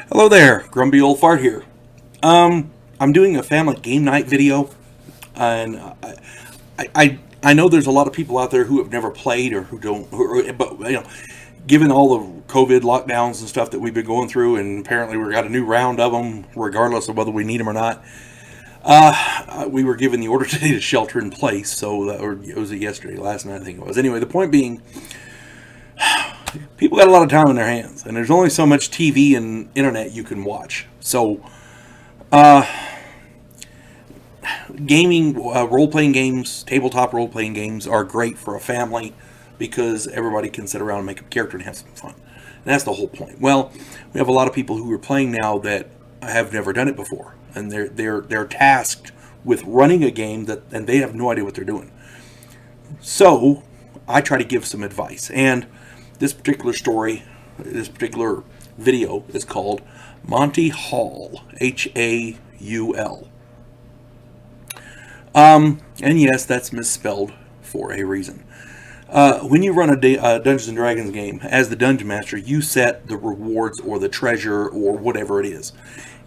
Hello there, grumpy old fart here. I'm doing a family game night video, and I know there's a lot of people out there who have never played or who don't, but given all the COVID lockdowns and stuff that we've been going through, and apparently we've got a new round of them, regardless of whether we need them or not. We were given the order today to shelter in place, or it was yesterday, last night I think it was. Anyway, the point being, people got a lot of time on their hands, and there's only so much TV and internet you can watch. So, role-playing games, tabletop role-playing games are great for a family because everybody can sit around and make a character and have some fun. And that's the whole point. Well, we have a lot of people who are playing now that have never done it before, and they're tasked with running a game and they have no idea what they're doing. So, I try to give some advice, and this particular video is called Monty Haul, Haul. And yes, that's misspelled for a reason. When you run a Dungeons and Dragons game, as the Dungeon Master, you set the rewards or the treasure or whatever it is.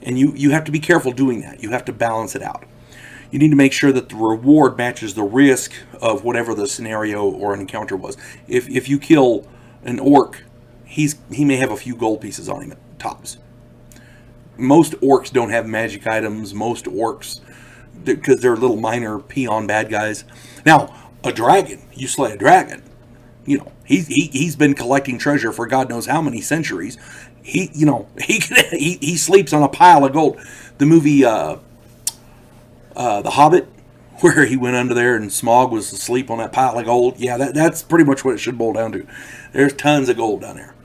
And you have to be careful doing that. You have to balance it out. You need to make sure that the reward matches the risk of whatever the scenario or an encounter was. If you kill an orc, he may have a few gold pieces on him at tops. Most orcs don't have magic items. Most orcs, because they're little minor peon bad guys. Now, a dragon, you slay a dragon, he's been collecting treasure for God knows how many centuries. He sleeps on a pile of gold. The movie The Hobbit, where he went under there and Smaug was asleep on that pile of gold. Yeah, that's pretty much what it should boil down to. There's tons of gold down there.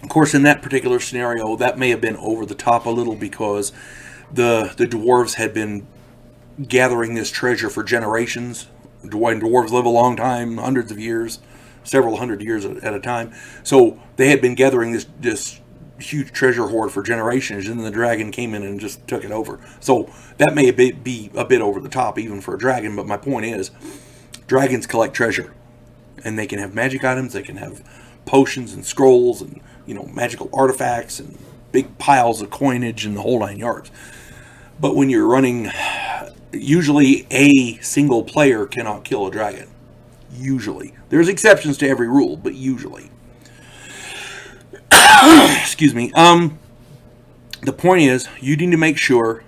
Of course, in that particular scenario, that may have been over the top a little because the dwarves had been gathering this treasure for generations. Dwarves live a long time, hundreds of years, several hundred years at a time. So they had been gathering this huge treasure hoard for generations, and then the dragon came in and just took it over. So that may be a bit over the top even for a dragon, but my point is, dragons collect treasure, and they can have magic items, they can have potions and scrolls and magical artifacts and big piles of coinage and the whole 9 yards. But when you're running, usually a single player cannot kill a dragon. Usually. There's exceptions to every rule, but usually. Excuse me. The point is, you need to make sure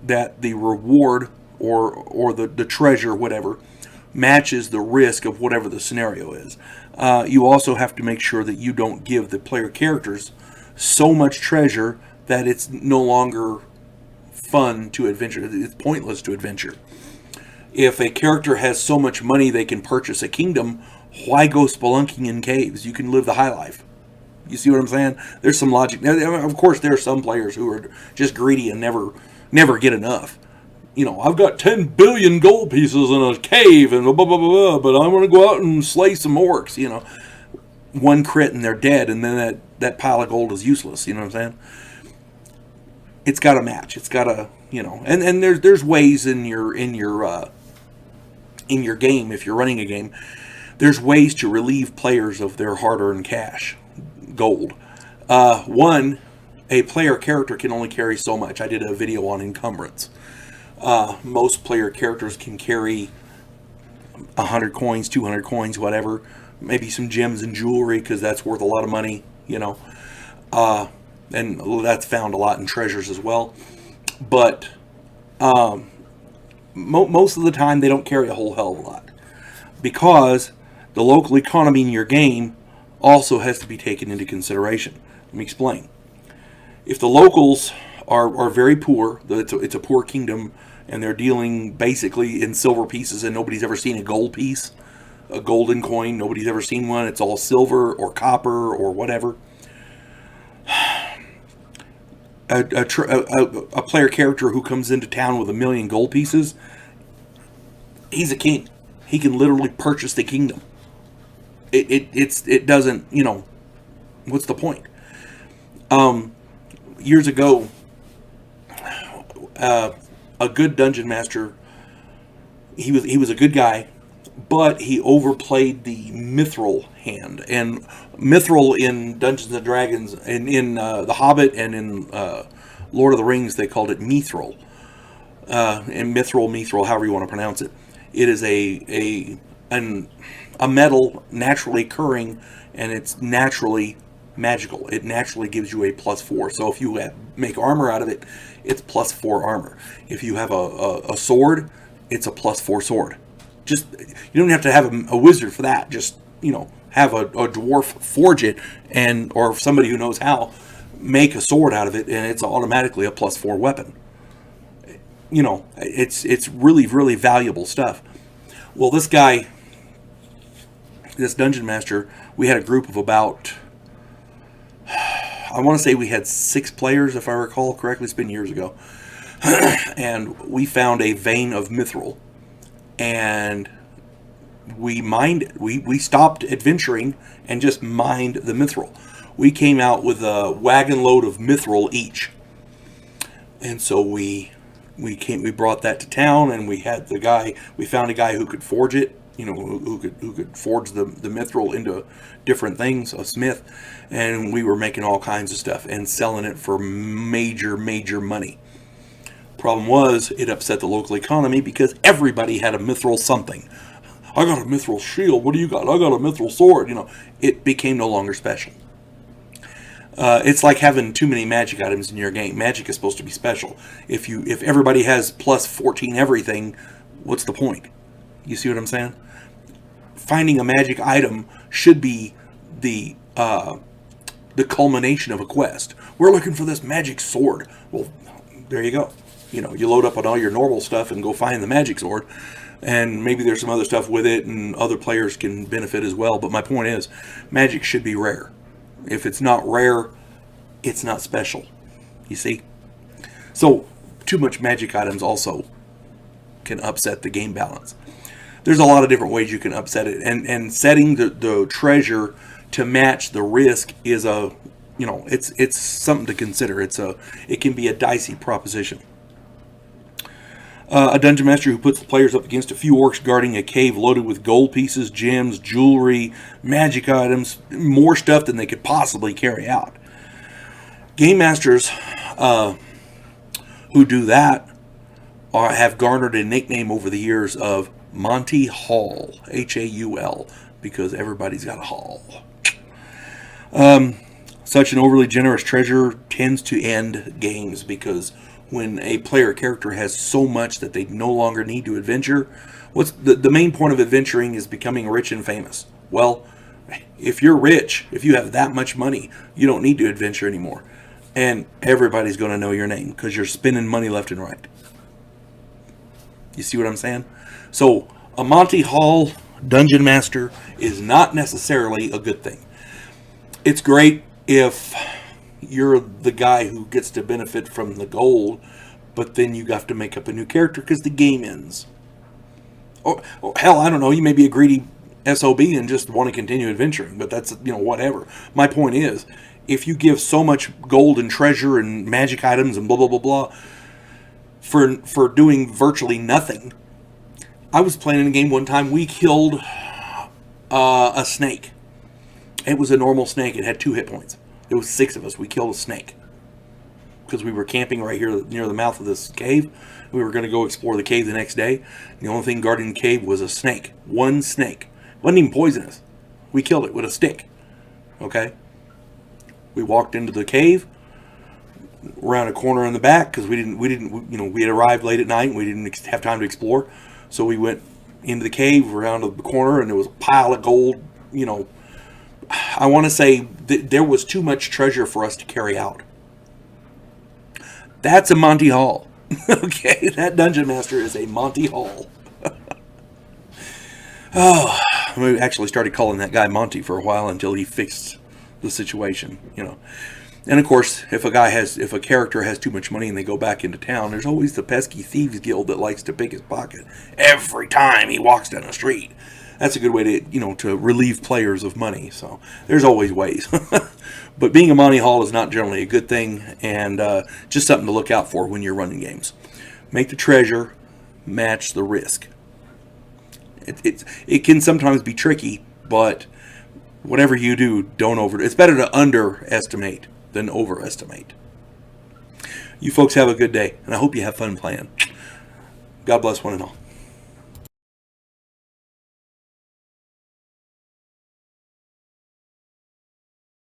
that the reward or the treasure, whatever, matches the risk of whatever the scenario is. You also have to make sure that you don't give the player characters so much treasure that it's no longer fun to adventure. It's pointless to adventure. If a character has so much money they can purchase a kingdom, why go spelunking in caves? You can live the high life. You see what I'm saying? There's some logic. Now, of course, there are some players who are just greedy and never get enough. I've got 10 billion gold pieces in a cave and blah, blah, blah, blah, but I'm going to go out and slay some orcs, One crit and they're dead, and then that pile of gold is useless, you know what I'm saying? It's got to match. It's got to, and there's ways in your game, if you're running a game, there's ways to relieve players of their hard-earned cash, gold. One, a player character can only carry so much. I did a video on encumbrance. Most player characters can carry 100 coins, 200 coins, whatever. Maybe some gems and jewelry because that's worth a lot of money, and that's found a lot in treasures as well. But most of the time they don't carry a whole hell of a lot because the local economy in your game also has to be taken into consideration. Let me explain. If the locals are very poor, it's a poor kingdom, and they're dealing basically in silver pieces, and nobody's ever seen a gold piece, a golden coin. Nobody's ever seen one. It's all silver or copper or whatever. A player character who comes into town with 1 million gold pieces, he's a king. He can literally purchase the kingdom. It doesn't, what's the point? Years ago, a good dungeon master, he was a good guy, but he overplayed the Mithril hand. And Mithril in Dungeons and Dragons, and in The Hobbit, and in Lord of the Rings, they called it Mithril. And Mithril, however you want to pronounce it. It is a metal naturally occurring, and it's naturally magical. It naturally gives you a +4. So if you make armor out of it, it's +4 armor. If you have a sword, it's a +4 sword. Just, you don't have to have a wizard for that. Just, have a dwarf forge it, or somebody who knows how, make a sword out of it, and it's automatically a +4 weapon. It's really, really valuable stuff. Well, this guy, this dungeon master, we had a group of about, I want to say we had 6 players, if I recall correctly. It's been years ago. And we found a vein of Mithril. And we mined it. We stopped adventuring and just mined the Mithril. We came out with a wagon load of Mithril each. And so we brought that to town, and we found a guy who could forge it, who could forge the Mithril into different things, a smith, and we were making all kinds of stuff and selling it for major money. Problem was, it upset the local economy because everybody had a Mithril something. I got a Mithril shield. What do you got? I got a Mithril sword. It became no longer special. It's like having too many magic items in your game. Magic is supposed to be special. If everybody has +14 everything, what's the point? You see what I'm saying? Finding a magic item should be the culmination of a quest. We're looking for this magic sword. Well, there you go. You load up on all your normal stuff and go find the magic sword. And maybe there's some other stuff with it, and other players can benefit as well. But my point is, magic should be rare. If it's not rare, it's not special. You see? So, too much magic items also can upset the game balance. There's a lot of different ways you can upset it. And setting the treasure to match the risk is it's something to consider. It can be a dicey proposition. A dungeon master who puts the players up against a few orcs guarding a cave loaded with gold pieces, gems, jewelry, magic items, more stuff than they could possibly carry out. Game masters who do that have garnered a nickname over the years of Monty Hall, Haul, because everybody's got a haul. Such an overly generous treasure tends to end games, because when a player character has so much that they no longer need to adventure, what's the main point of adventuring is becoming rich and famous. Well, if you're rich, if you have that much money, you don't need to adventure anymore. And everybody's going to know your name because you're spending money left and right. You see what I'm saying? So a Monty Hall dungeon master is not necessarily a good thing. It's great if you're the guy who gets to benefit from the gold, but then you have to make up a new character because the game ends. Or hell, I don't know, you may be a greedy SOB and just want to continue adventuring, but that's, whatever. My point is, if you give so much gold and treasure and magic items and blah, blah, blah, blah, for doing virtually nothing. I was playing in a game one time, we killed a snake. It was a normal snake, it had 2 hit points. It was 6 of us. We killed a snake because we were camping right here near the mouth of this cave. We were going to go explore the cave the next day. The only thing guarding the cave was a snake. One snake. It wasn't even poisonous. We killed it with a stick. Okay? We walked into the cave, around a corner in the back because we had arrived late at night and we didn't have time to explore. So we went into the cave, around the corner, and there was a pile of gold. I want to say there was too much treasure for us to carry out. That's a Monty Hall. Okay, that dungeon master is a Monty Hall. Oh, we actually started calling that guy Monty for a while until he fixed the situation, And of course, if a character has too much money and they go back into town, there's always the pesky thieves guild that likes to pick his pocket every time he walks down the street. That's a good way to, to relieve players of money. So there's always ways. But being a Monty Hall is not generally a good thing, and just something to look out for when you're running games. Make the treasure match the risk. It can sometimes be tricky, but whatever you do, don't over. It's better to underestimate than overestimate. You folks have a good day, and I hope you have fun playing. God bless one and all.